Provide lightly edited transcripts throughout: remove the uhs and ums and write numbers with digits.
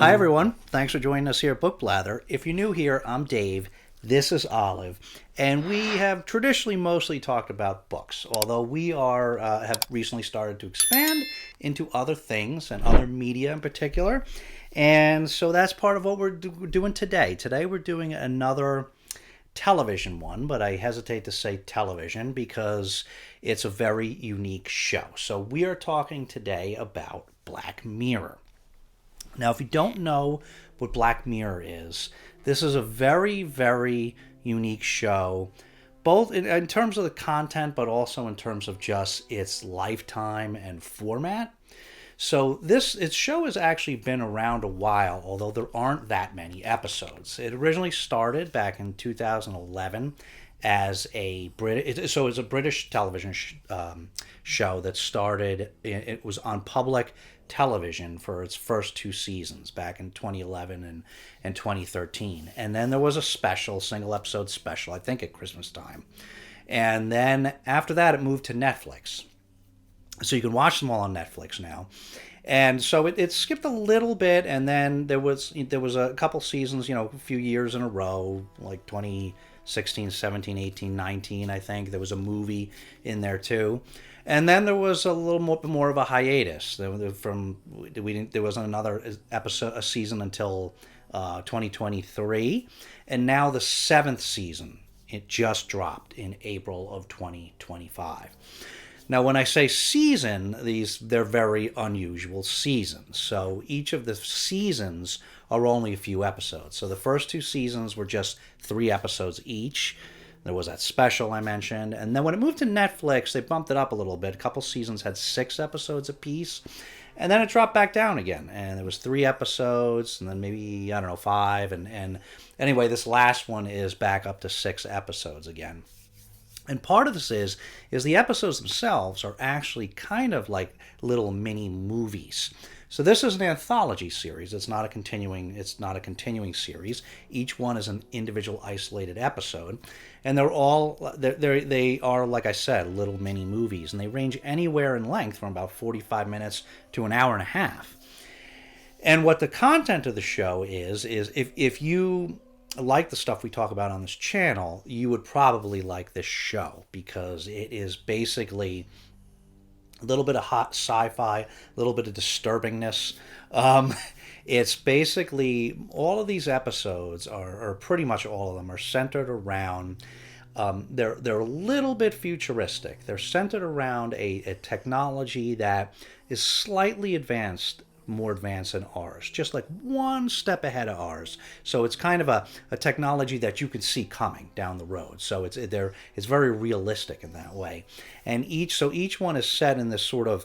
Hi, everyone. Thanks for joining us here at Book Blather. If you're new here, I'm Dave. This is Olive. And we have traditionally mostly talked about books, although we have recently started to expand into other things and other media in particular. And so that's part of what we're doing today. Today we're doing another television one, but I hesitate to say television because it's a very unique show. So we are talking today about Black Mirror. Now, if you don't know what Black Mirror is, this is a very, very unique show, both in terms of the content, but also in terms of just its lifetime and format. So its show has actually been around a while, although there aren't that many episodes. It originally started back in 2011 as so it's a British television show that started. It was on public television for its first two seasons back in 2011 and 2013, and then there was a single episode special, I think at Christmas time, and then after that it moved to Netflix. So you can watch them all on Netflix now. And so it skipped a little bit, and then there was a couple seasons, a few years in a row, like 2016, 17, 18, 19, I think. There was a movie in there too. And then there was a little more of a hiatus. There wasn't another a season until 2023. And now the seventh season, it just dropped in April of 2025. Now, when I say season, they're very unusual seasons. So each of the seasons are only a few episodes. So the first two seasons were just 3 episodes each. There was that special I mentioned. And then when it moved to Netflix, they bumped it up a little bit. A couple seasons had 6 episodes apiece. And then it dropped back down again. And there was 3 episodes, and then maybe, 5. And anyway, this last one is back up to 6 episodes again. And part of this is the episodes themselves are actually kind of like little mini movies. So this is an anthology series. It's not a continuing series. Each one is an individual isolated episode, and they are, like I said, little mini movies, and they range anywhere in length from about 45 minutes to an hour and a half. And what the content of the show is if you like the stuff we talk about on this channel, you would probably like this show because it is basically a little bit of hot sci-fi, a little bit of disturbingness. It's basically all of these episodes or pretty much all of them are centered around. They're a little bit futuristic. They're centered around a technology that is slightly more advanced than ours, just like one step ahead of ours. So it's kind of a technology that you can see coming down the road. So it's very realistic in that way. And each one is set in this sort of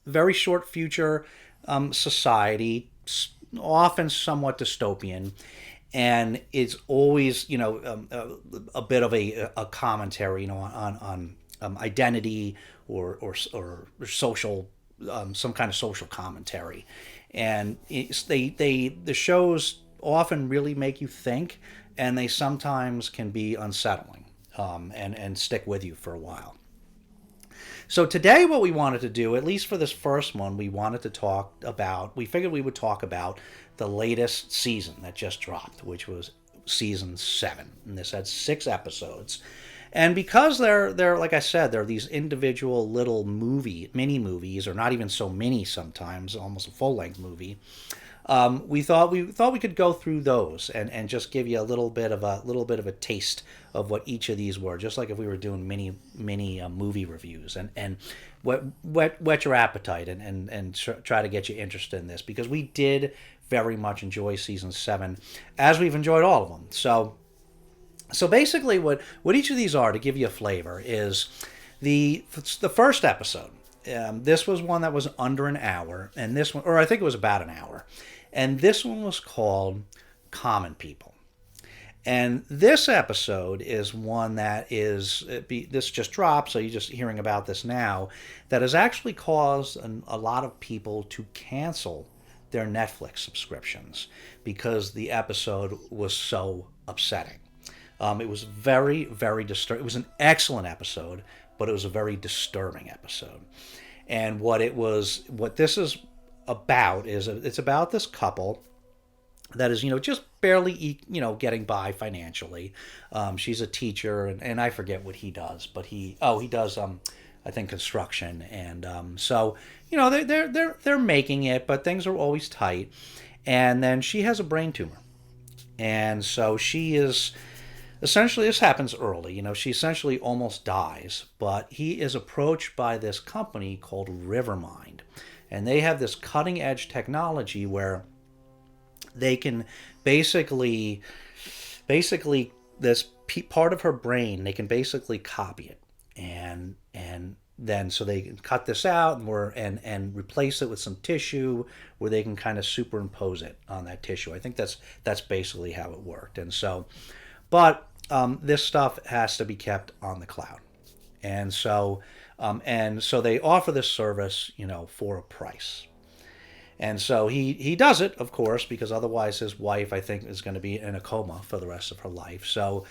very short future society, often somewhat dystopian. And it's always, a bit of a commentary, on identity or social, some kind of social commentary. And the shows often really make you think, and they sometimes can be unsettling, and stick with you for a while. So today what we wanted to do, at least for this first one, we figured we would talk about the latest season that just dropped, which was season 7. And this had 6 episodes. And because they're like I said, they're these individual little mini movies, or not even so mini sometimes, almost a full-length movie. We thought we could go through those and just give you a little bit of a taste of what each of these were, just like if we were doing mini movie reviews, and whet your appetite and try to get you interested in this, because we did very much enjoy season 7, as we've enjoyed all of them. So basically what each of these are, to give you a flavor, is the first episode. This was one that was under an hour, and this one, or I think it was about an hour, and this one was called Common People. And this episode is one that this just dropped, so you're just hearing about this now, that has actually caused a lot of people to cancel their Netflix subscriptions because the episode was so upsetting. It was very, very disturbing. It was an excellent episode, but it was a very disturbing episode. And what this is about is it's about this couple that is, just barely, getting by financially. She's a teacher, and I forget what he does, but he does, I think, construction, and so, they're making it, but things are always tight. And then she has a brain tumor, and so she is essentially, this happens early. She essentially almost dies, but he is approached by this company called Rivermind, and they have this cutting edge technology where they can basically this part of her brain, they can basically copy it, and then so they can cut this out and replace it with some tissue where they can kind of superimpose it on that tissue. I think that's basically how it worked. And so, but this stuff has to be kept on the cloud, and so they offer this service, for a price. And so he does it, of course, because otherwise his wife, I think, is going to be in a coma for the rest of her life. So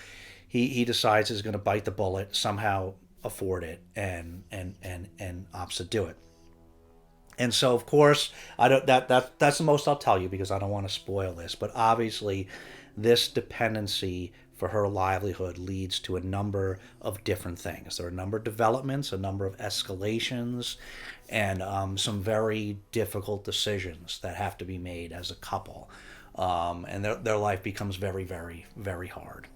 he decides he's going to bite the bullet, somehow afford it, and opts to do it. And so, of course, I don't that's the most I'll tell you because I don't want to spoil this. But obviously, this dependency for her livelihood leads to a number of different things. There are a number of developments, a number of escalations, and some very difficult decisions that have to be made as a couple. And their life becomes very, very, very hard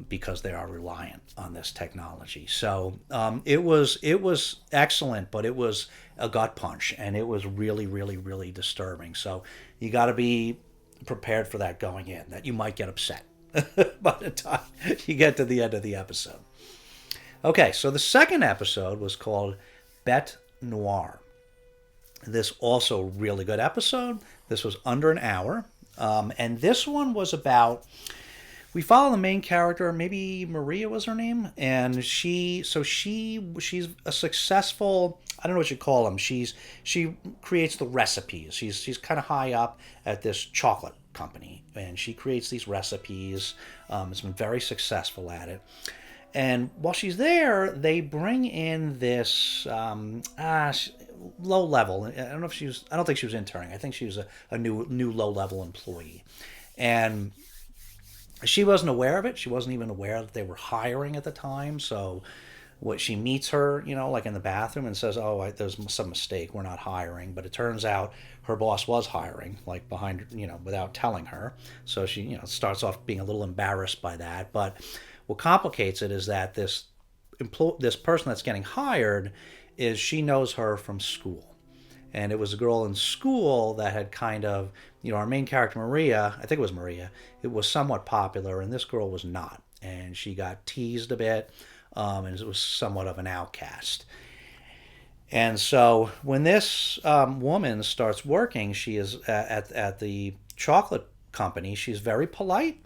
because they are reliant on this technology. So it was excellent, but it was a gut punch, and it was really, really, really disturbing. So you got to be prepared for that going in, that you might get upset by the time you get to the end of the episode. Okay, so the second episode was called Bête, Noire. This also really good episode. This was under an hour. And this one was about, we follow the main character, maybe Maria was her name, and she's a successful, I don't know what you call them. She creates the recipes. She's kind of high up at this chocolate company, and she creates these recipes. Has been very successful at it. And while she's there, they bring in this low level. I don't think she was interning. I think she was a new low level employee, and she wasn't aware of it. She wasn't even aware that they were hiring at the time. So what she meets her, like in the bathroom, and says, "Oh, there's some mistake. We're not hiring." But it turns out her boss was hiring, like behind, without telling her. So she, starts off being a little embarrassed by that. But what complicates it is that this person that's getting hired she knows her from school. And it was a girl in school that had kind of, our main character, Maria, I think it was Maria, it was somewhat popular, and this girl was not. And she got teased a bit, and it was somewhat of an outcast. And so when this woman starts working, she is at the chocolate company. She's very polite,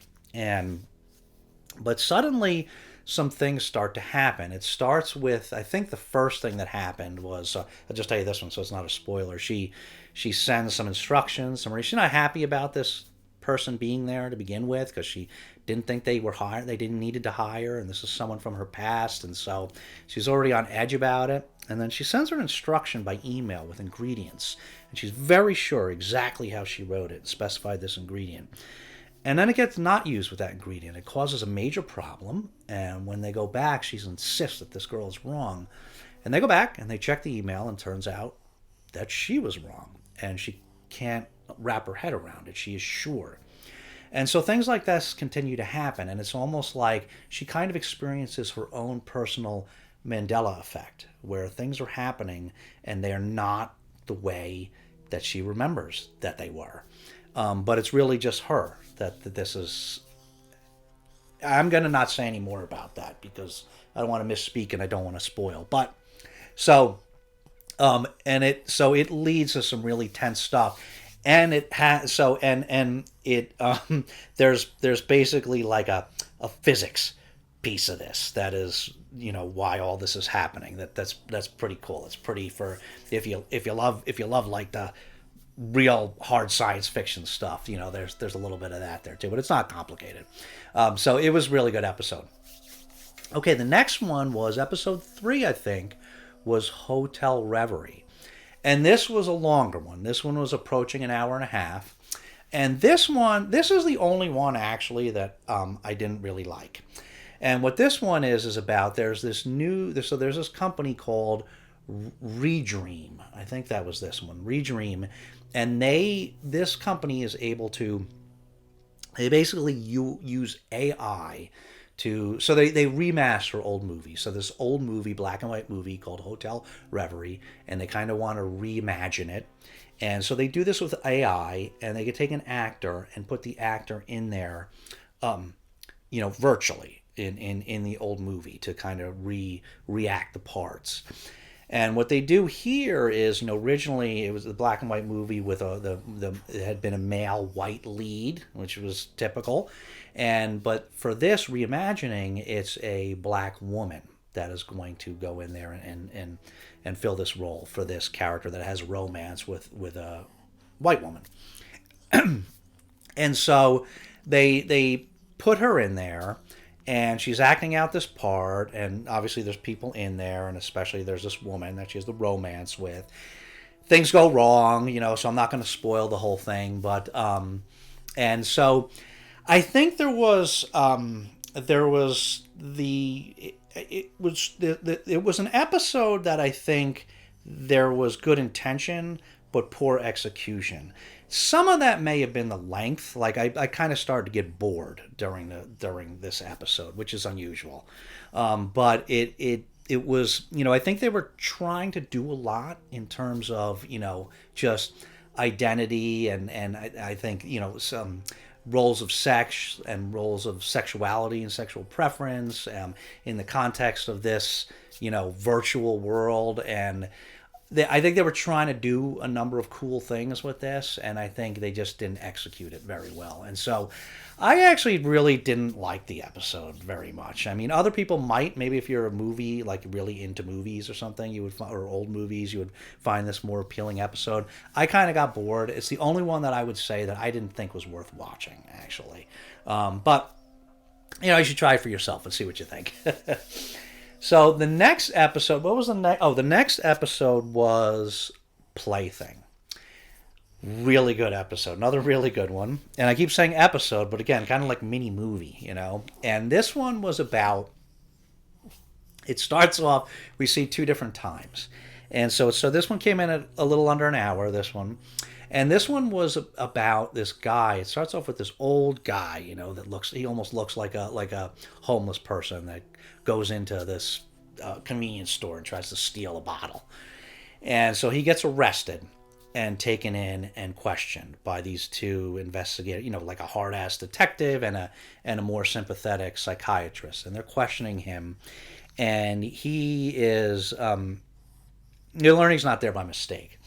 but suddenly some things start to happen. It starts with, I think the first thing that happened was, I'll just tell you this one so it's not a spoiler. She sends some instructions. She's not happy about this person being there to begin with because she didn't think they were hired. They didn't needed to hire, and this is someone from her past, and so she's already on edge about it. And then she sends her an instruction by email with ingredients, and she's very sure exactly how she wrote it, specified this ingredient. And then it gets not used with that ingredient. It causes a major problem, and when they go back, she insists that this girl is wrong. And they go back and they check the email, and turns out that she was wrong, and she can't wrap her head around it. She is sure. And so things like this continue to happen, and it's almost like she kind of experiences her own personal Mandela effect, where things are happening and they're not the way that she remembers that they were. But it's really just her that this is. I'm going to not say any more about that because I don't want to misspeak and I don't want to spoil. But so it leads to some really tense stuff, and it has there's basically like a physics piece of this that is why all this is happening. That's pretty cool. It's pretty for if you love like the real hard science fiction stuff. There's a little bit of that there too, but it's not complicated. So it was a really good episode. Okay, the next one was episode 3, I think, was Hotel Reverie. And this was a longer one. This one was approaching an hour and a half. And this one, this is the only one actually that I didn't really like. And what this one is about, there's this company called Redream. I think that was this one, Redream. And this company is able to, they basically use AI so they remaster old movies. So this old movie, black and white movie called Hotel Reverie, and they kind of want to reimagine it. And so they do this with AI, and they could take an actor and put the actor in there, virtually in the old movie to kind of react the parts. And what they do here is, originally it was the black and white movie with it had been a male white lead, which was typical, but for this reimagining, it's a black woman that is going to go in there and fill this role for this character that has romance with a white woman. And so they put her in there, and she's acting out this part, and obviously there's people in there, and especially there's this woman that she has the romance with. Things go wrong, so I'm not going to spoil the whole thing, but and so I think it was an episode that I think there was good intention but poor execution. Some of that may have been the length. Like I kind of started to get bored during this episode, which is unusual. But it was, I think they were trying to do a lot in terms of, just identity and I think, some roles of sex and roles of sexuality and sexual preference in the context of this, virtual world. And I think they were trying to do a number of cool things with this, and I think they just didn't execute it very well. And so I actually really didn't like the episode very much. I mean, other people might. Maybe if you're a movie, like really into movies or something, or old movies, you would find this more appealing episode. I kind of got bored. It's the only one that I would say that I didn't think was worth watching, actually. But, you should try it for yourself and see what you think. So the next episode, what was the next? Oh, the next episode was Plaything. Really good episode. Another really good one. And I keep saying episode, but again, kind of like mini movie, And this one was about, it starts off, we see two different times. And so this one came in at a little under an hour, this one. And this one was about this guy. It starts off with this old guy, he almost looks like a homeless person that goes into this convenience store and tries to steal a bottle. And so he gets arrested and taken in and questioned by these two investigators, like a hard-ass detective and a more sympathetic psychiatrist. And they're questioning him. And he is, you learn he's not there by mistake.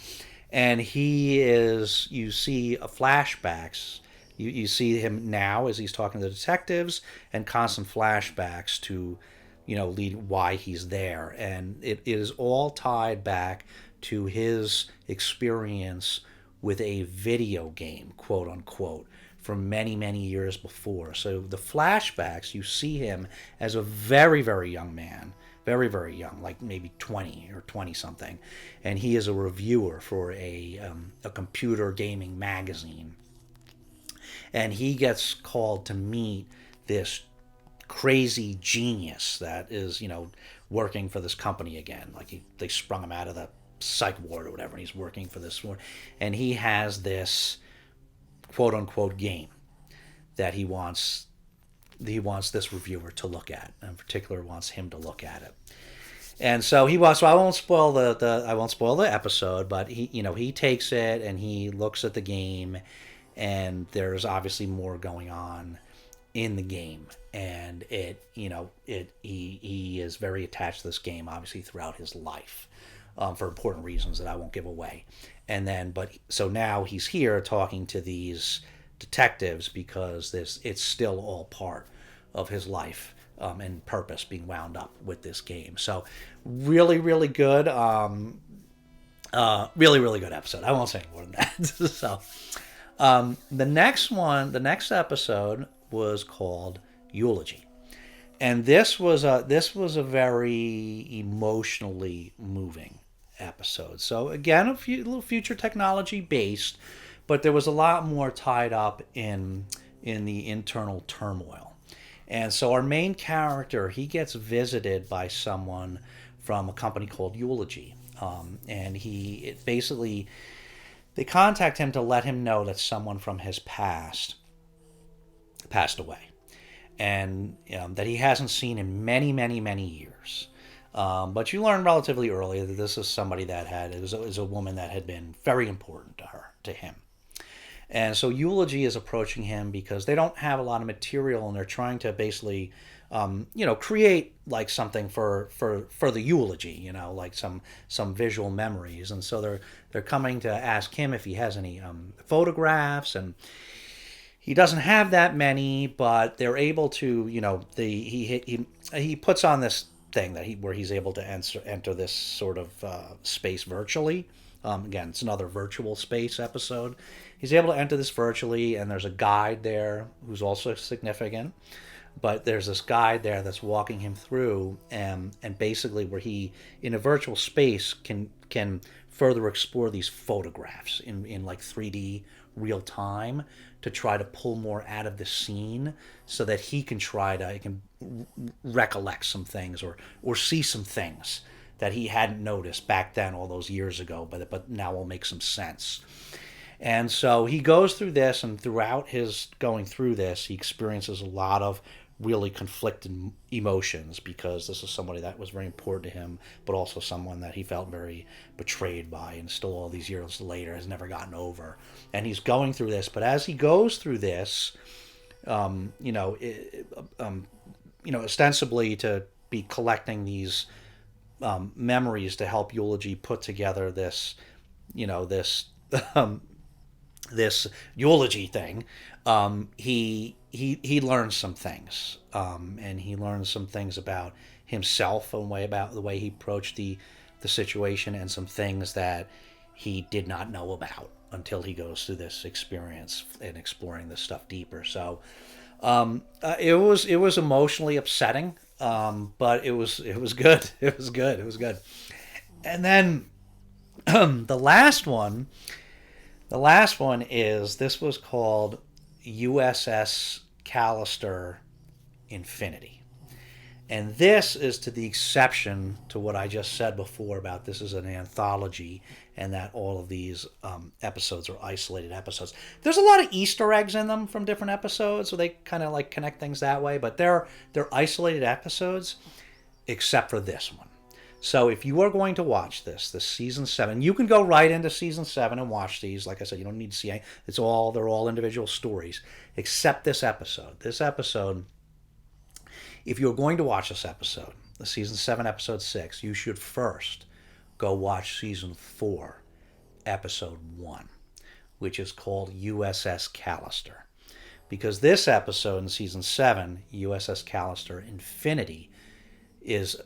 And you see flashbacks. You see him now as he's talking to the detectives, and constant flashbacks to, lead why he's there. And it is all tied back to his experience with a video game, quote unquote, from many, many years before. So the flashbacks, you see him as a very, very young man. Very, very young, like maybe 20 or 20-something. And he is a reviewer for a computer gaming magazine. And he gets called to meet this crazy genius that is, working for this company again. Like they sprung him out of the psych ward or whatever, and he's working for this one. And he has this quote-unquote game that he wants this reviewer to look at, and in particular wants him to look at it. And so I won't spoil the episode, but he takes it and he looks at the game, and there's obviously more going on in the game, and he is very attached to this game, obviously throughout his life, for important reasons that I won't give away. So now he's here talking to these detectives because it's still all part of his life and purpose being wound up with this game. So really, really good. Really, really good episode. I won't say more than that. So the next episode was called Eulogy. And this was a very emotionally moving episode. So again, little future technology based, but there was a lot more tied up in the internal turmoil. And so our main character, he gets visited by someone from a company called Eulogy, and basically they contact him to let him know that someone from his past passed away, and that he hasn't seen in many, many, many years. But you learn relatively early that this is somebody that is a woman that had been very important to him. And so Eulogy is approaching him because they don't have a lot of material, and they're trying to basically, create like something for the eulogy, like some visual memories. And so they're coming to ask him if he has any photographs, and he doesn't have that many, but they're able to, he puts on this thing where he's able to enter this sort of space virtually. Again, it's another virtual space episode. He's able to enter this virtually, and there's a guide there who's also significant. But there's this guide there that's walking him through, and basically where he, in a virtual space, can further explore these photographs in like 3D real time to try to pull more out of the scene, so that he can recollect some things or see some things that he hadn't noticed back then all those years ago, but now will make some sense. And so he goes through this, and throughout his going through this, he experiences a lot of really conflicted emotions, because this is somebody that was very important to him, but also someone that he felt very betrayed by, and still all these years later has never gotten over. And he's going through this, but as he goes through this, ostensibly to be collecting these memories to help Eulogy put together this, this eulogy thing, he learns some things, and he learns some things about himself, about the way he approached the situation, and some things that he did not know about until he goes through this experience and exploring this stuff deeper. So it was emotionally upsetting, but it was good. It was good. And then the last one is, this was called USS Callister Infinity. And this is to the exception to what I just said before about this is an anthology, and that all of these episodes are isolated episodes. There's a lot of Easter eggs in them from different episodes, so they kind of like connect things that way, but they're isolated episodes, except for this one. So if you are going to watch this season 7, you can go right into season 7 and watch these. Like I said, you don't need to see any. They're all individual stories, except this episode. This episode, if you're going to watch this episode, the season 7, episode 6, you should first go watch season 4, episode 1, which is called USS Callister. Because this episode in season 7, USS Callister Infinity, is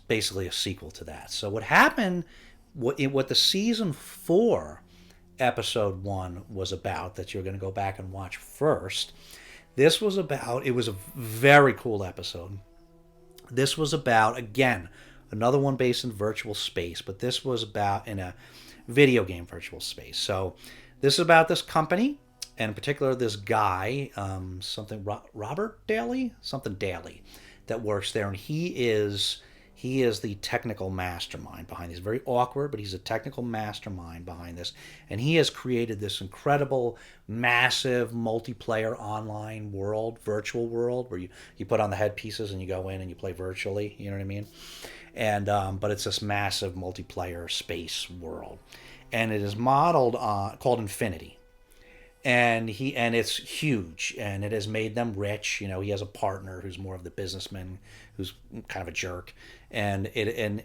basically a sequel to that. So what happened, what the season 4 episode 1 was about, that you're going to go back and watch first, it was a very cool episode. This was about, again, another one based in virtual space, but this was about in a video game virtual space. So this is about this company, and in particular this guy, Robert Daly, that works there, and he is the technical mastermind behind this. Very awkward, but he's a technical mastermind behind this. And he has created this incredible, massive, multiplayer online world, virtual world, where you put on the headpieces and you go in and you play virtually, you know what I mean? And but it's this massive multiplayer space world. And it is modeled on, called Infinity. And it's huge, and it has made them rich. He has a partner who's more of the businessman, who's kind of a jerk, and it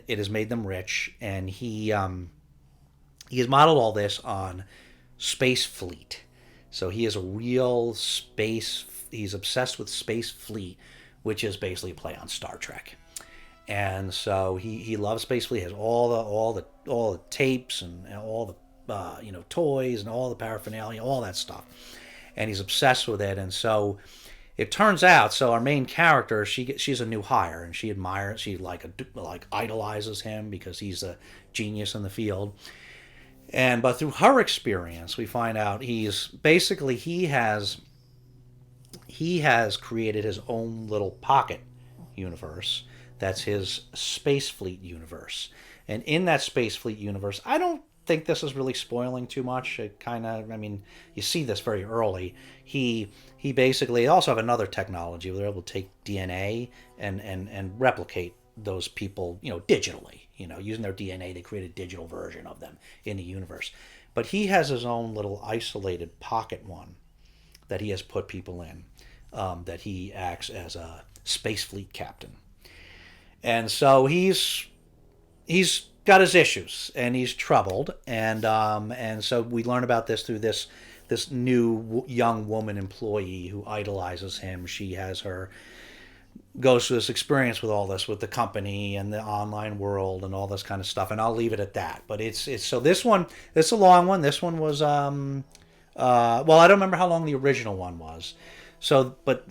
has made them rich. And he has modeled all this on Space Fleet. So he is a real space. He's obsessed with Space Fleet, which is basically a play on Star Trek. And so he loves Space Fleet. He has all the tapes and all the toys and all the paraphernalia, all that stuff, and he's obsessed with it. And so it turns out, so our main character, she's a new hire, and she like idolizes him because he's a genius in the field. But through her experience, we find out he has created his own little pocket universe. That's his Space Fleet universe. And in that Space Fleet universe, I don't think this is really spoiling too much. It kind of, I mean, you see this very early. He basically also have another technology where they're able to take DNA and replicate those people, digitally. Using their DNA, they create a digital version of them in the universe. But he has his own little isolated pocket one that he has put people in, that he acts as a Space Fleet captain. And so he's got his issues and he's troubled, and so we learn about this through this new young woman employee who idolizes him. She goes through this experience with all this, with the company and the online world and all this kind of stuff, and I'll leave it at that. But it's so this one, it's a long one. This one was well, I don't remember how long the original one was. So, but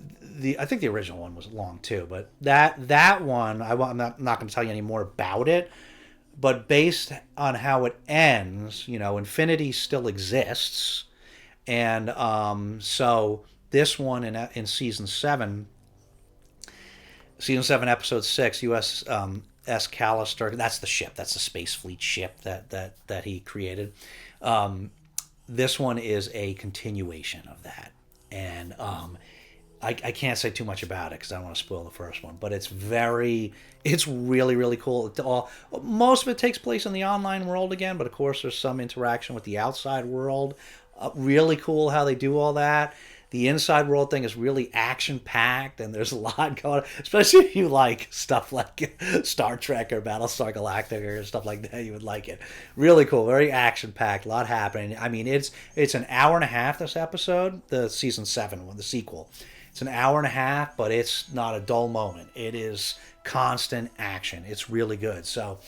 I think the original one was long too. But that one, I'm not going to tell you any more about it. But based on how it ends, Infinity still exists, and so this one in season 7, episode 6, USS Callister. That's the ship. That's the Space Fleet ship that he created. This one is a continuation of that, and I can't say too much about it because I don't want to spoil the first one, but it's really, really cool. Most of it takes place in the online world again, but of course there's some interaction with the outside world. Really cool how they do all that. The inside world thing is really action-packed, and there's a lot going on, especially if you like stuff like Star Trek or Battlestar Galactica or stuff like that. You would like it. Really cool, very action-packed, a lot happening. I mean, it's an hour and a half, this episode, the season 7 one, the sequel. It's an hour and a half, but it's not a dull moment. It is constant action. It's really good. So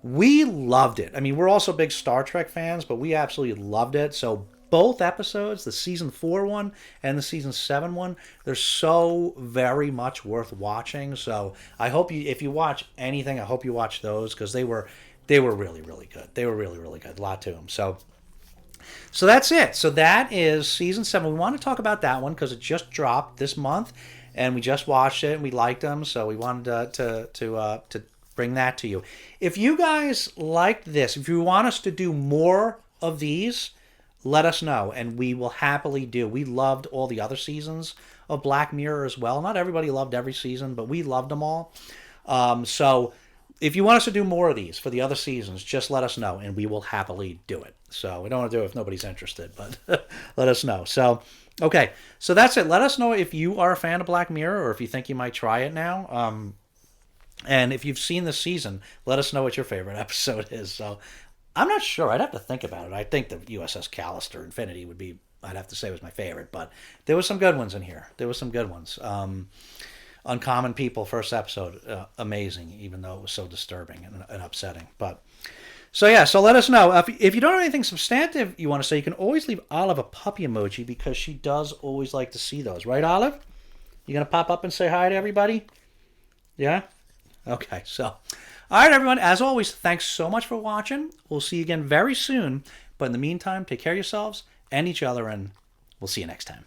we loved it. I mean, we're also big Star Trek fans, but we absolutely loved it. So both episodes, the season 4 one and the season 7 one, they're so very much worth watching. So I hope if you watch anything, I hope you watch those because they were really, really good. They were really, really good. A lot to them. So that's it. So that is season 7. We want to talk about that one because it just dropped this month, and we just watched it and we liked them. So we wanted to bring that to you. If you guys liked this, if you want us to do more of these, let us know, and we will happily do. We loved all the other seasons of Black Mirror as well. Not everybody loved every season, but we loved them all. So if you want us to do more of these for the other seasons, just let us know, and we will happily do it. So we don't want to do it if nobody's interested, but let us know. So, okay, so that's it. Let us know if you are a fan of Black Mirror or if you think you might try it now. And if you've seen this season, let us know what your favorite episode is. So I'm not sure. I'd have to think about it. I think the USS Callister Infinity would be, I'd have to say, was my favorite. But there was some good ones in here. There was some good ones. Uncommon People, first episode, amazing, even though it was so disturbing and upsetting. But so yeah, so let us know. If you don't have anything substantive you want to say, you can always leave Olive a puppy emoji because she does always like to see those. Right, Olive? You going to pop up and say hi to everybody? Yeah? Okay, so. All right, everyone. As always, thanks so much for watching. We'll see you again very soon. But in the meantime, take care of yourselves and each other, and we'll see you next time.